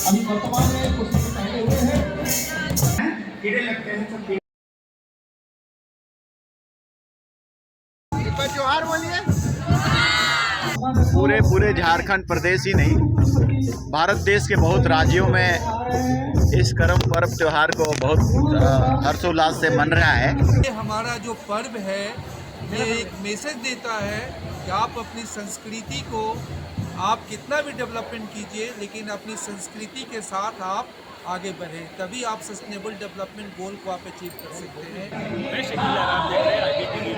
अभी वर्तमान में कुछ दिन पहले हुए हैं, कीड़े लगते हैं सब। जोहार बोलिए। पूरे झारखंड प्रदेश ही नहीं, भारत देश के बहुत राज्यों में इस करम पर्व त्योहार को बहुत हर्षोल्लास से मन रहा है। हमारा जो पर्व है ये एक मैसेज देता है कि आप अपनी संस्कृति को, आप कितना भी डेवलपमेंट कीजिए लेकिन अपनी संस्कृति के साथ आप आगे बढ़ें, तभी आप सस्टेनेबल डेवलपमेंट गोल को आप अचीव कर सकते हैं। मैं शकील आराम देख रहे हैं IBT न्यूज़।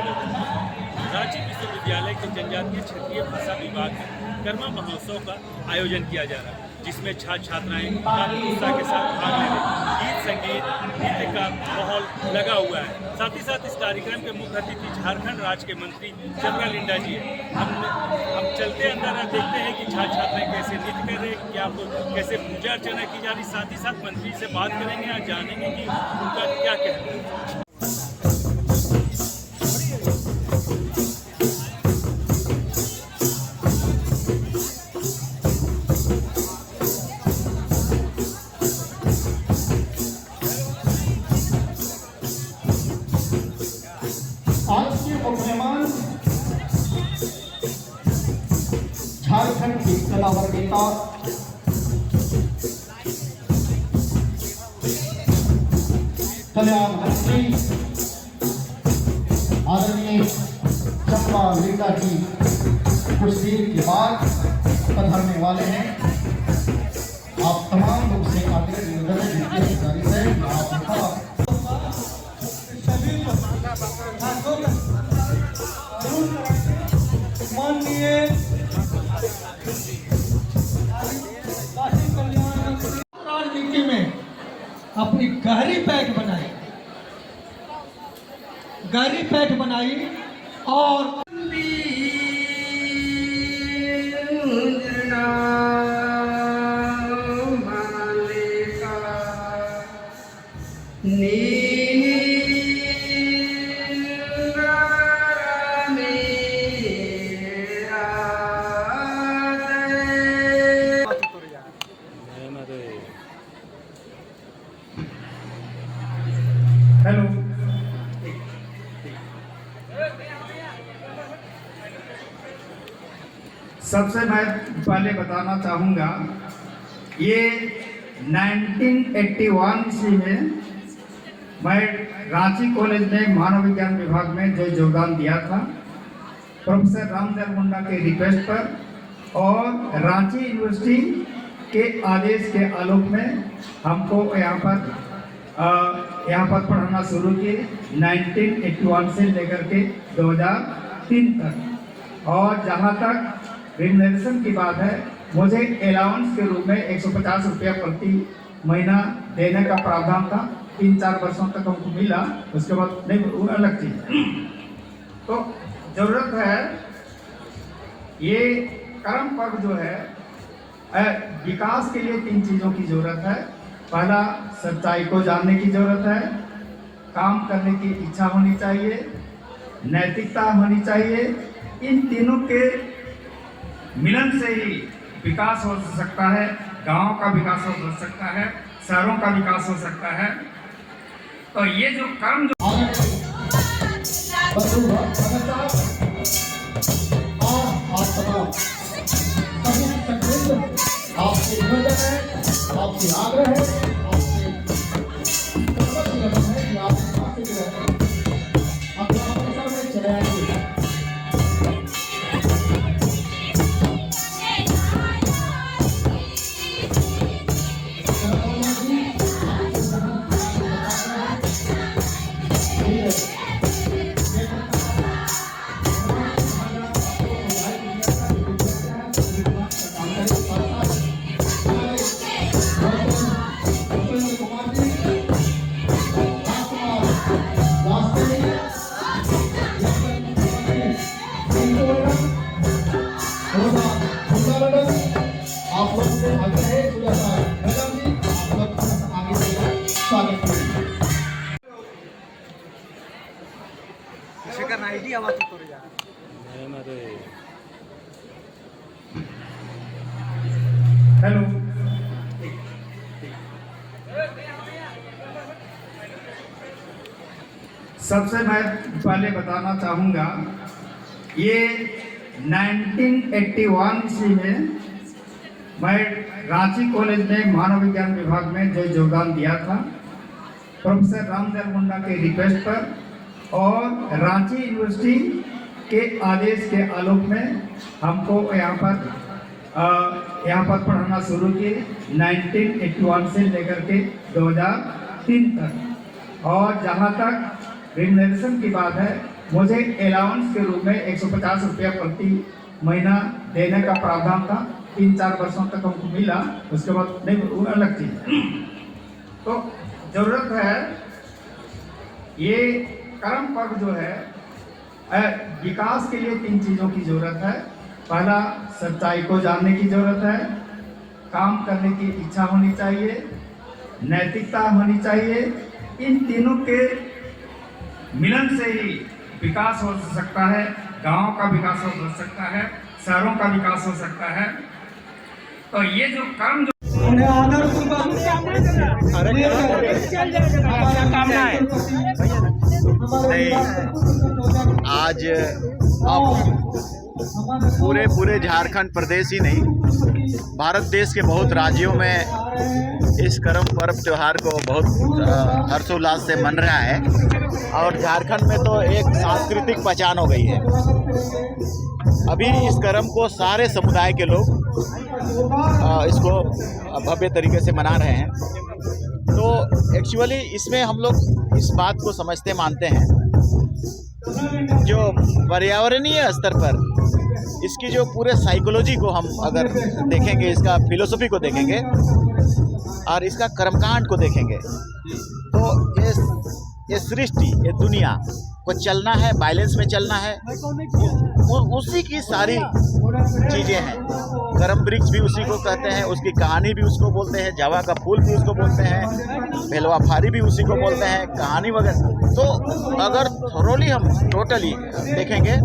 रांची विश्वविद्यालय के जनजातीय क्षेत्रीय भाषा विभाग में कर्मा महोत्सव का आयोजन किया जा रहा है, जिसमें छात्र छात्राएं काफी उत्साह के साथ भाग ले रहे हैं। गीत संगीत नृत्य का माहौल लगा हुआ है। साथ ही साथ इस कार्यक्रम के मुख्य अतिथि झारखंड राज्य के मंत्री चंद्रा लिंडा जी है। हम चलते अंदर और देखते हैं कि छात्र छात्राएं कैसे नृत्य कर रहे हैं, क्या कैसे पूजा अर्चना की जा रही। साथ ही साथ मंत्री से बात करेंगे और जानेंगे कि उनका क्या कहना है। आज के मुख्यमान झारखंड की कलावर नेता कल्याण मंत्री आदरणीय चंद्रा लिंडा जी कुछ देर के बाद पधारने वाले हैं। आप तमाम लोग से आग्रह निवेदन है कि आप माननीय राजनीति में अपनी गहरी पैठ बनाई और हेलो सबसे मैं पहले बताना चाहूँगा, ये 1981 ईस्वी में मैं रांची कॉलेज में मानव विज्ञान विभाग में जो योगदान दिया था प्रोफेसर रामदयाल मुंडा के रिक्वेस्ट पर और रांची यूनिवर्सिटी के आदेश के आलोक में हमको यहाँ पर पढ़ाना शुरू किए 1981 से लेकर के 2003 तक। और जहाँ तक रिम्यूनरेशन की बात है, मुझे अलाउंस के रूप में 150 रुपया प्रति महीना देने का प्रावधान था। 3-4 वर्षों तक हमको मिला, उसके बाद नहीं, वो अलग चीज। तो जरूरत है ये कर्म पर्व जो है, विकास के लिए 3 चीज़ों की जरूरत है। पहला, सच्चाई को जानने की जरूरत है, काम करने की इच्छा होनी चाहिए, नैतिकता होनी चाहिए। इन तीनों के मिलन से ही विकास हो सकता है। गांव का विकास हो सकता है, शहरों का विकास हो सकता है। तो ये जो कर्म जो आपसे निवेदन है, आपसे आग्रह है, आपसे है कि आप चले आएंगे। आप लोग से आगे है मैडम जी, आप लोग आगे स्वागत करें। आईडी आवाज तो जा हेलो सबसे मैं पहले बताना चाहूँगा, ये 1981 ईस्वी में मैं रांची कॉलेज में मानव विज्ञान विभाग में जो योगदान दिया था प्रोफेसर रामदयाल मुंडा के रिक्वेस्ट पर और रांची यूनिवर्सिटी के आदेश के आलोक में हमको यहाँ पर पढ़ाना शुरू किए 1981 से लेकर के 2003 तक। और जहाँ तक रिम्यूनरेशन की बात है, मुझे अलाउंस के रूप में 150 रुपया प्रति महीना देने का प्रावधान था। 3-4 वर्षों तक हमको मिला, उसके बाद नहीं, वो अलग चीज। तो जरूरत है, ये कर्म पर्व जो है विकास के लिए 3 चीज़ों की जरूरत है। पहला, सच्चाई को जानने की जरूरत है, काम करने की इच्छा होनी चाहिए, नैतिकता होनी चाहिए। इन तीनों के मिलन से ही विकास हो सकता है, गांव का विकास हो सकता है, शहरों का विकास हो सकता है। तो ये जो कर्म आज अब पूरे झारखंड प्रदेश ही नहीं, भारत देश के बहुत राज्यों में इस करम पर्व त्योहार को बहुत हर्षोल्लास से मन रहा है। और झारखंड में तो एक सांस्कृतिक पहचान हो गई है। अभी इस करम को सारे समुदाय के लोग इसको भव्य तरीके से मना रहे हैं। तो एक्चुअली इसमें हम लोग इस बात को समझते मानते हैं, जो पर्यावरणीय स्तर पर इसकी जो पूरे साइकोलॉजी को हम अगर देखेंगे, इसका फिलोसफी को देखेंगे और इसका कर्मकांड को देखेंगे, तो ये सृष्टि, ये दुनिया को चलना है, बैलेंस में चलना है, उसी की सारी चीज़ें हैं। करम वृक्ष भी उसी को कहते हैं, उसकी कहानी भी उसको बोलते हैं, जावा का फूल भी उसको बोलते हैं, भेलवा फारी भी उसी को बोलते हैं, कहानी वगैरह। तो अगर थोरोली हम टोटली देखेंगे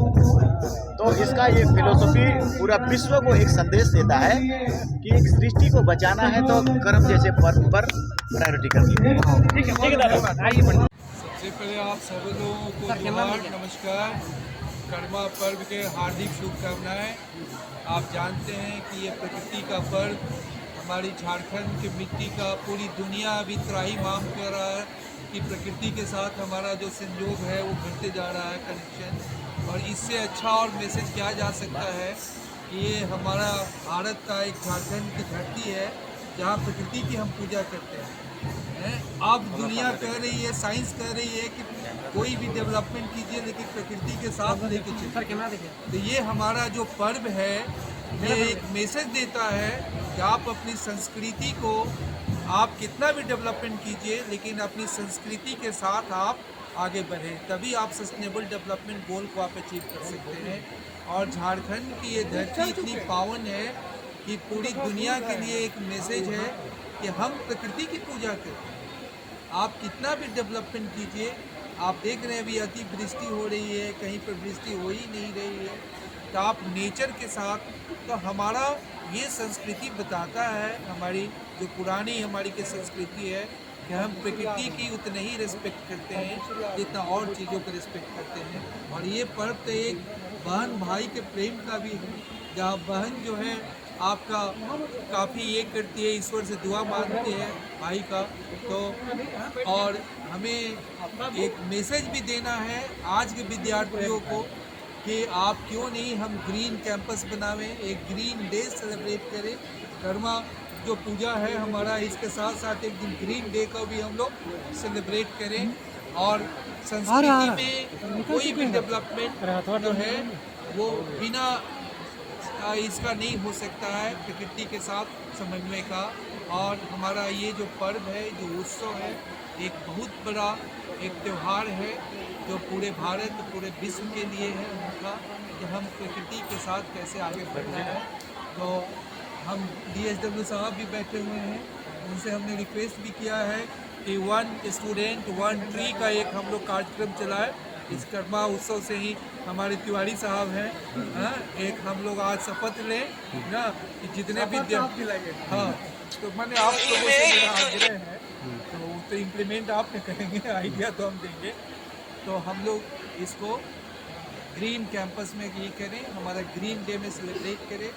तो इसका ये फिलोसफी पूरा विश्व को एक संदेश देता है कि एक सृष्टि को बचाना है तो कर्म जैसे पर्व पर प्रायोरिटी करनी है। ठीक है दादा, आइए। सबसे पहले आप सभी लोगों को जोहार, नमस्कार, कर्मा पर्व के हार्दिक शुभकामनाएं। आप जानते हैं कि ये प्रकृति का पर्व हमारी झारखंड की मिट्टी का पूरी दुनिया अभी त्राहिमाम कर रहा है कि प्रकृति के साथ हमारा जो संयोग है वो घटते जा रहा है, कनेक्शन। और इससे अच्छा और मैसेज क्या जा सकता है कि ये हमारा भारत का एक झारखंड की धरती है जहाँ प्रकृति की हम पूजा करते हैं। अब दुनिया कह रही है, साइंस कह रही है कि कोई भी डेवलपमेंट कीजिए लेकिन प्रकृति के साथ लेके चलिए। तो ये हमारा जो पर्व है ये एक मैसेज देता है कि आप अपनी संस्कृति को, आप कितना भी डेवलपमेंट कीजिए लेकिन अपनी संस्कृति के साथ आप आगे बढ़ें, तभी आप सस्टेनेबल डेवलपमेंट गोल को आप अचीव कर सकते हैं। और झारखंड की ये धरती इतनी पावन है कि पूरी दुनिया के लिए एक मैसेज है कि हम प्रकृति की पूजा करते हैं। आप कितना भी डेवलपमेंट कीजिए, आप देख रहे हैं अभी अतिवृष्टि हो रही है, कहीं पर वृष्टि हो ही नहीं रही है। तो आप नेचर के साथ, तो हमारा ये संस्कृति बताता है, हमारी जो पुरानी हमारी की संस्कृति है कि हम प्रकृति की उतने ही रिस्पेक्ट करते हैं जितना और चीज़ों को रिस्पेक्ट करते हैं। और ये पर्व तो एक बहन भाई के प्रेम का भी है, जहाँ बहन जो है आपका काफ़ी ये करती है, ईश्वर से दुआ मांगती है भाई का। तो और हमें एक मैसेज भी देना है आज के विद्यार्थियों को कि आप क्यों नहीं हम ग्रीन कैंपस बनावें, एक ग्रीन डे सेलिब्रेट करें। कर्मा जो पूजा है हमारा, इसके साथ साथ एक दिन ग्रीन डे का भी हम लोग सेलिब्रेट करें। और संस्कृति में कोई भी डेवलपमेंट जो है वो बिना इसका नहीं हो सकता है, प्रकृति के साथ समन्वय का। और हमारा ये जो पर्व है, जो उत्सव है, एक बहुत बड़ा एक त्यौहार है जो पूरे भारत, पूरे विश्व के लिए है उनका, कि हम प्रकृति के साथ कैसे आगे बढ़ना है। तो हम DSW साहब भी बैठे हुए हैं, उनसे हमने रिक्वेस्ट भी किया है कि 1 स्टूडेंट 1 ट्री का एक हम लोग कार्यक्रम चलाए। इस कर्मा उत्सव से ही हमारे तिवारी साहब हैं, एक हम लोग आज शपथ लें ना कि जितने भी हाँ, तो मैंने आप लोगों से मेरा आग्रह है, तो इम्प्लीमेंट आप करेंगे, आइडिया तो हम देंगे तो हम लोग इसको ग्रीन कैंपस में ये करें, हमारा ग्रीन डे में सेलिब्रेट करें।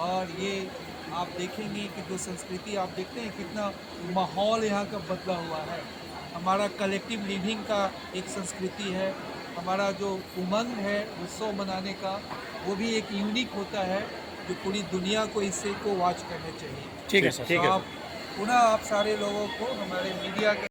और ये आप देखेंगे कि जो संस्कृति आप देखते हैं कितना माहौल यहाँ का बदला हुआ है। हमारा कलेक्टिव लिविंग का एक संस्कृति है, हमारा जो उमंग है उत्सव मनाने का वो भी एक यूनिक होता है जो पूरी दुनिया को इससे को वॉच करने चाहिए। ठीक है सर, ठीक है। आप पुनः आप सारे लोगों को हमारे मीडिया